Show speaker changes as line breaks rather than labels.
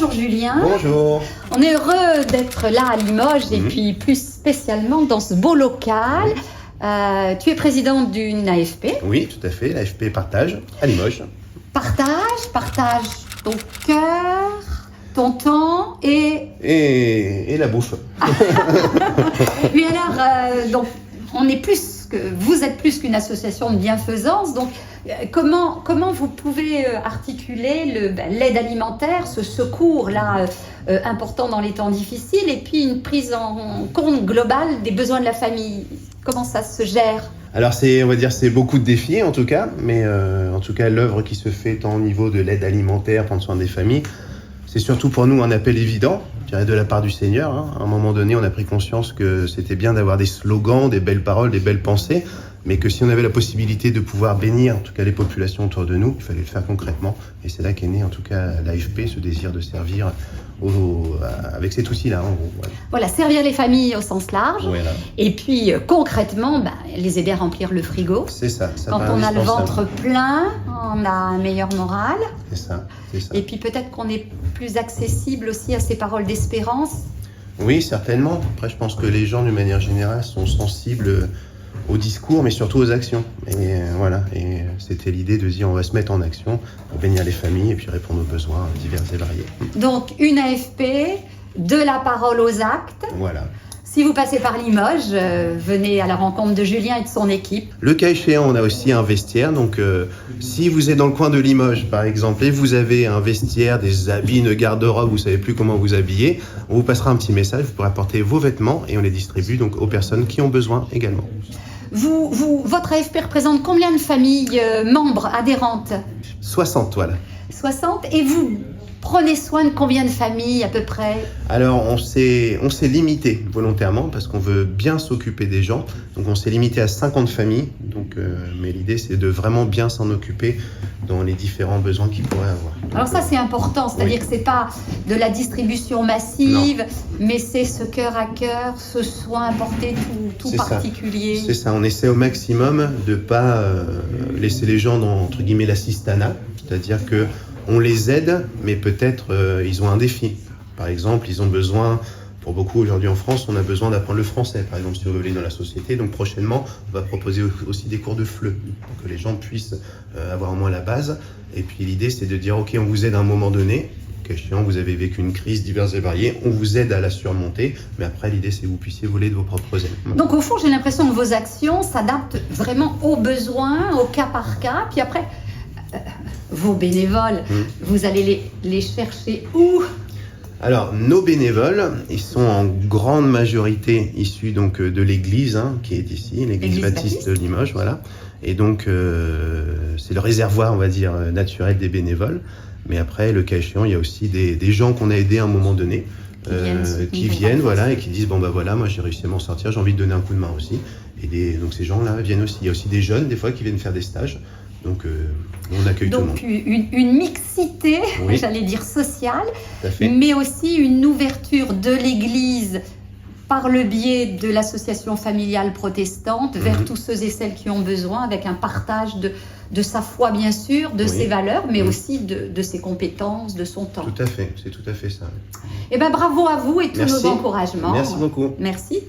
bonjour Julien.
Bonjour.
On est heureux d'être là à Limoges et puis plus spécialement dans ce beau local. Tu es président d'une AFP.
Oui, tout à fait, l'AFP Partage à Limoges.
Partage ton cœur, ton temps
Et la bouffe.
Oui, alors, donc, vous êtes plus qu'une association de bienfaisance, donc comment vous pouvez articuler l'aide alimentaire, ce secours-là important dans les temps difficiles, et puis une prise en compte globale des besoins de la famille? Comment ça se gère?
Alors on va dire c'est beaucoup de défis en tout cas, mais en tout cas l'œuvre qui se fait tant au niveau de l'aide alimentaire, prendre soin des familles, c'est surtout pour nous un appel évident, je dirais de la part du Seigneur. À un moment donné, on a pris conscience que c'était bien d'avoir des slogans, des belles paroles, des belles pensées, mais que si on avait la possibilité de pouvoir bénir en tout cas les populations autour de nous, il fallait le faire concrètement. Et c'est là qu'est né en tout cas l'AFP, ce désir de servir avec cet outil-là en gros.
Voilà, servir les familles au sens large.
Voilà.
Et puis concrètement, les aider à remplir le frigo.
C'est ça.
Quand on a le ventre plein, on a un meilleur moral.
C'est ça.
Et puis peut-être qu'on est plus accessible aussi à ces paroles d'espérance.
Oui, certainement. Après, je pense que les gens, d'une manière générale, sont sensibles au discours, mais surtout aux actions. Et voilà. Et c'était l'idée de dire on va se mettre en action pour bénir les familles et puis répondre aux besoins divers et variés.
Donc une AFP, de la parole aux actes.
Voilà.
Si vous passez par Limoges, venez à la rencontre de Julien et de son équipe.
Le cas échéant, on a aussi un vestiaire. Donc, si vous êtes dans le coin de Limoges, par exemple, et vous avez un vestiaire, des habits, une garde-robe, vous savez plus comment vous habiller, on vous passera un petit message. Vous pourrez apporter vos vêtements et on les distribue donc aux personnes qui ont besoin également.
Votre AFP représente combien de familles membres, adhérentes?
60, voilà.
60. Et vous prenez soin de combien de familles à peu près?
Alors on s'est limité volontairement parce qu'on veut bien s'occuper des gens. Donc on s'est limité à 50 familles. Donc, mais l'idée c'est de vraiment bien s'en occuper dans les différents besoins qu'ils pourraient avoir.
Alors ça c'est important, c'est-à-dire que c'est pas de la distribution massive, mais c'est ce cœur à cœur, ce soin apporté tout particulier.
C'est ça, on essaie au maximum de pas laisser les gens dans entre guillemets l'assistanat, c'est-à-dire que on les aide, mais peut-être ils ont un défi. Par exemple, ils ont besoin, pour beaucoup aujourd'hui en France, on a besoin d'apprendre le français, par exemple, si on veut aller dans la société. Donc prochainement, on va proposer aussi des cours de FLE, pour que les gens puissent avoir au moins la base. Et puis l'idée, c'est de dire, ok, on vous aide à un moment donné, question, vous avez vécu une crise diverse et variée, on vous aide à la surmonter, mais après l'idée, c'est que vous puissiez voler de vos propres ailes.
Donc au fond, j'ai l'impression que vos actions s'adaptent vraiment aux besoins, au cas par cas, puis après... vos bénévoles, vous allez les chercher où?
Alors, nos bénévoles, ils sont en grande majorité issus donc de l'église qui est ici, l'église baptiste de Limoges, voilà. Et donc, c'est le réservoir, on va dire, naturel des bénévoles. Mais après, le cas échéant, il y a aussi des gens qu'on a aidés à un moment donné, qui viennent, voilà, et qui disent bon bah voilà, moi j'ai réussi à m'en sortir, j'ai envie de donner un coup de main aussi. Et donc ces gens-là viennent aussi. Il y a aussi des jeunes, des fois, qui viennent faire des stages. Donc, on accueille tout le monde.
Donc, une mixité, j'allais dire sociale,
fait.
Mais aussi une ouverture de l'Église par le biais de l'association familiale protestante vers tous ceux et celles qui ont besoin, avec un partage de sa foi, bien sûr, de ses valeurs, mais aussi de ses compétences, de son temps.
Tout à fait, c'est tout à fait ça.
Eh bien, bravo à vous et tous nos encouragements.
Merci beaucoup.
Merci.